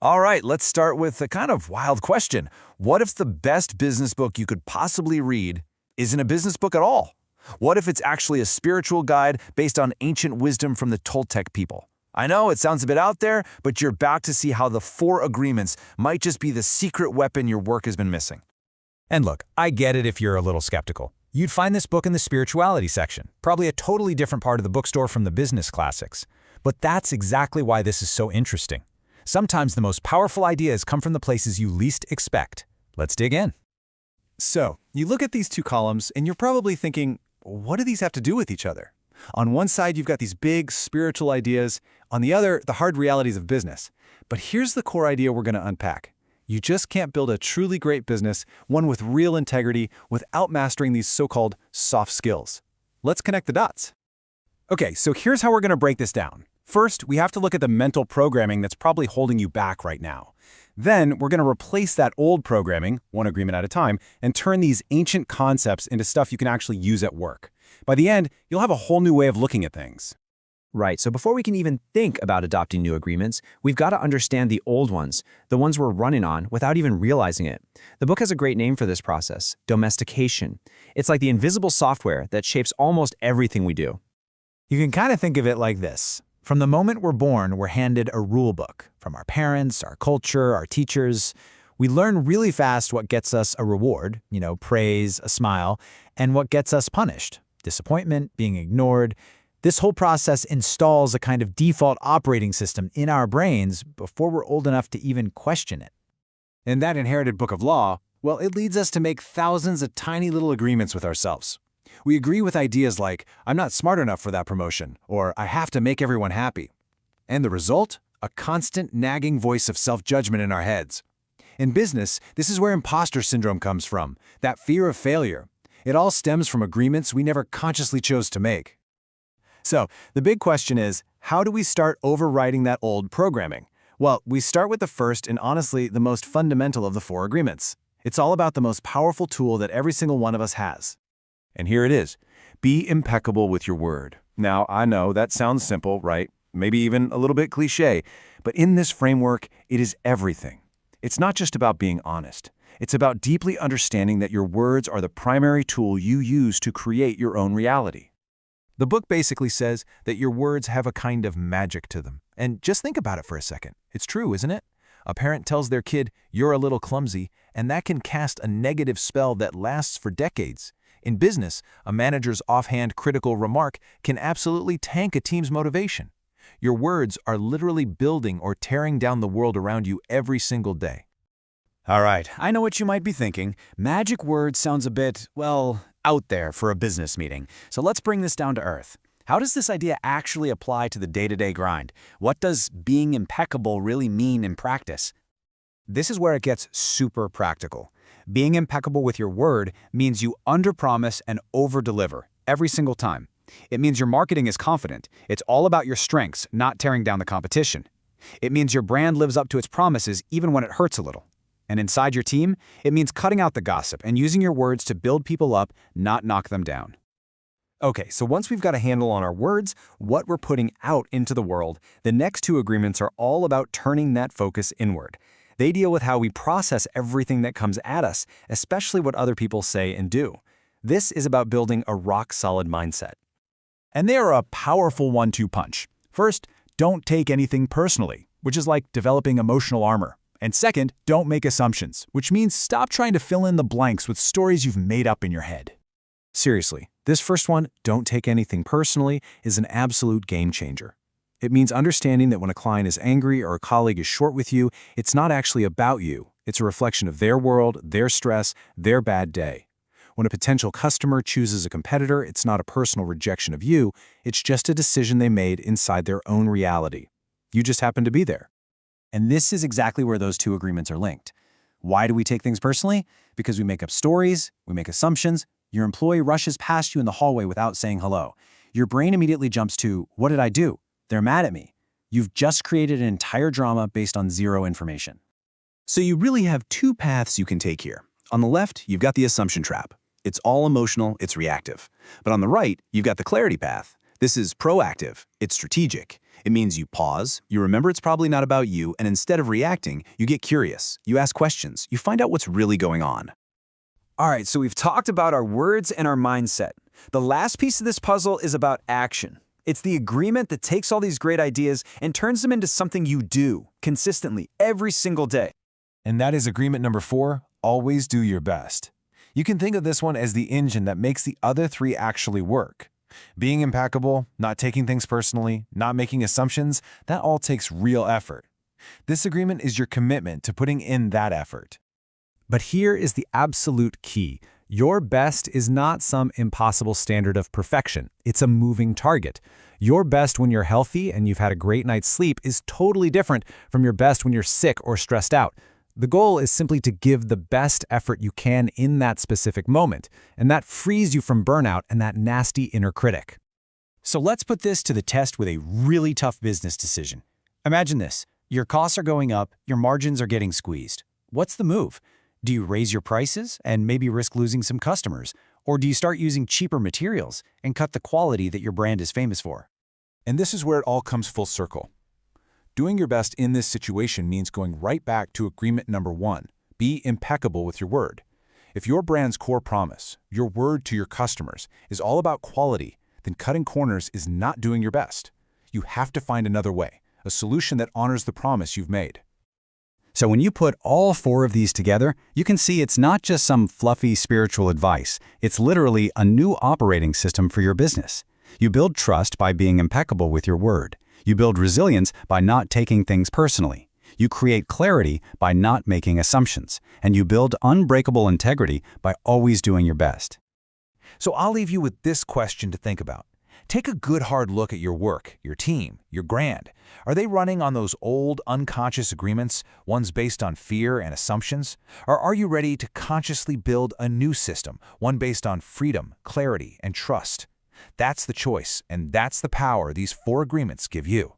All right, let's start with a kind of wild question. What if the best business book you could possibly read isn't a business book at all? What if it's actually a spiritual guide based on ancient wisdom from the Toltec people? I know it sounds a bit out there, but you're about to see how the four agreements might just be the secret weapon your work has been missing. And look, I get it if you're a little skeptical. You'd find this book in the spirituality section, probably a totally different part of the bookstore from the business classics. But that's exactly why this is so interesting. Sometimes the most powerful ideas come from the places you least expect. Let's dig in. So, you look at these two columns and you're probably thinking, what do these have to do with each other? On one side, you've got these big spiritual ideas. On the other, the hard realities of business. But here's the core idea we're going to unpack. You just can't build a truly great business, one with real integrity, without mastering these so-called soft skills. Let's connect the dots. Okay, so here's how we're going to break this down. First, we have to look at the mental programming that's probably holding you back right now. Then, we're going to replace that old programming, one agreement at a time, and turn these ancient concepts into stuff you can actually use at work. By the end, you'll have a whole new way of looking at things. Right, so before we can even think about adopting new agreements, we've got to understand the old ones, the ones we're running on without even realizing it. The book has a great name for this process, domestication. It's like the invisible software that shapes almost everything we do. You can kind of think of it like this. From the moment we're born, we're handed a rule book from our parents, our culture, our teachers. We learn really fast what gets us a reward, praise, a smile, and what gets us punished, disappointment, being ignored. This whole process installs a kind of default operating system in our brains before we're old enough to even question it. And that inherited book of law, well, it leads us to make thousands of tiny little agreements with ourselves. We agree with ideas like, I'm not smart enough for that promotion, or I have to make everyone happy. And the result? A constant nagging voice of self-judgment in our heads. In business, this is where imposter syndrome comes from, that fear of failure. It all stems from agreements we never consciously chose to make. So, the big question is, how do we start overriding that old programming? Well, we start with the first and honestly the most fundamental of the four agreements. It's all about the most powerful tool that every single one of us has. And here it is. Be impeccable with your word. Now, I know that sounds simple, right? Maybe even a little bit cliché, but in this framework, it is everything. It's not just about being honest. It's about deeply understanding that your words are the primary tool you use to create your own reality. The book basically says that your words have a kind of magic to them. And just think about it for a second. It's true, isn't it? A parent tells their kid, "You're a little clumsy," and that can cast a negative spell that lasts for decades. In business, a manager's offhand critical remark can absolutely tank a team's motivation. Your words are literally building or tearing down the world around you every single day. All right, I know what you might be thinking. Magic words sounds a bit, out there for a business meeting. So let's bring this down to earth. How does this idea actually apply to the day-to-day grind? What does being impeccable really mean in practice? This is where it gets super practical. Being impeccable with your word means you underpromise and overdeliver every single time. It means your marketing is confident. It's all about your strengths, not tearing down the competition. It means your brand lives up to its promises even when it hurts a little. And inside your team, it means cutting out the gossip and using your words to build people up, not knock them down. Okay, so once we've got a handle on our words, what we're putting out into the world, the next two agreements are all about turning that focus inward. They deal with how we process everything that comes at us, especially what other people say and do. This is about building a rock-solid mindset. And they are a powerful 1-2 punch. First, don't take anything personally, which is like developing emotional armor. And second, don't make assumptions, which means stop trying to fill in the blanks with stories you've made up in your head. Seriously, this first one, don't take anything personally, is an absolute game changer. It means understanding that when a client is angry or a colleague is short with you, it's not actually about you. It's a reflection of their world, their stress, their bad day. When a potential customer chooses a competitor, it's not a personal rejection of you, it's just a decision they made inside their own reality. You just happen to be there. And this is exactly where those two agreements are linked. Why do we take things personally? Because we make up stories, we make assumptions. Your employee rushes past you in the hallway without saying hello. Your brain immediately jumps to, what did I do? They're mad at me. You've just created an entire drama based on zero information. So you really have two paths you can take here. On the left, you've got the assumption trap. It's all emotional, it's reactive. But on the right, you've got the clarity path. This is proactive, it's strategic. It means you pause, you remember it's probably not about you, and instead of reacting, you get curious, you ask questions, you find out what's really going on. All right, so we've talked about our words and our mindset. The last piece of this puzzle is about action. It's the agreement that takes all these great ideas and turns them into something you do consistently every single day. And that is agreement number 4, always do your best. You can think of this one as the engine that makes the other 3 actually work. Being impeccable, not taking things personally, not making assumptions, that all takes real effort. This agreement is your commitment to putting in that effort. But here is the absolute key. Your best is not some impossible standard of perfection. It's a moving target. Your best when you're healthy and you've had a great night's sleep is totally different from your best when you're sick or stressed out. The goal is simply to give the best effort you can in that specific moment, and that frees you from burnout and that nasty inner critic. So let's put this to the test with a really tough business decision. Imagine this. Your costs are going up, your margins are getting squeezed. What's the move? Do you raise your prices and maybe risk losing some customers? Or do you start using cheaper materials and cut the quality that your brand is famous for? And this is where it all comes full circle. Doing your best in this situation means going right back to agreement number 1. Be impeccable with your word. If your brand's core promise, your word to your customers, is all about quality, then cutting corners is not doing your best. You have to find another way, a solution that honors the promise you've made. So when you put all 4 of these together, you can see it's not just some fluffy spiritual advice. It's literally a new operating system for your business. You build trust by being impeccable with your word. You build resilience by not taking things personally. You create clarity by not making assumptions. And you build unbreakable integrity by always doing your best. So I'll leave you with this question to think about. Take a good hard look at your work, your team, your brand. Are they running on those old, unconscious agreements, ones based on fear and assumptions? Or are you ready to consciously build a new system, one based on freedom, clarity, and trust? That's the choice, and that's the power these 4 agreements give you.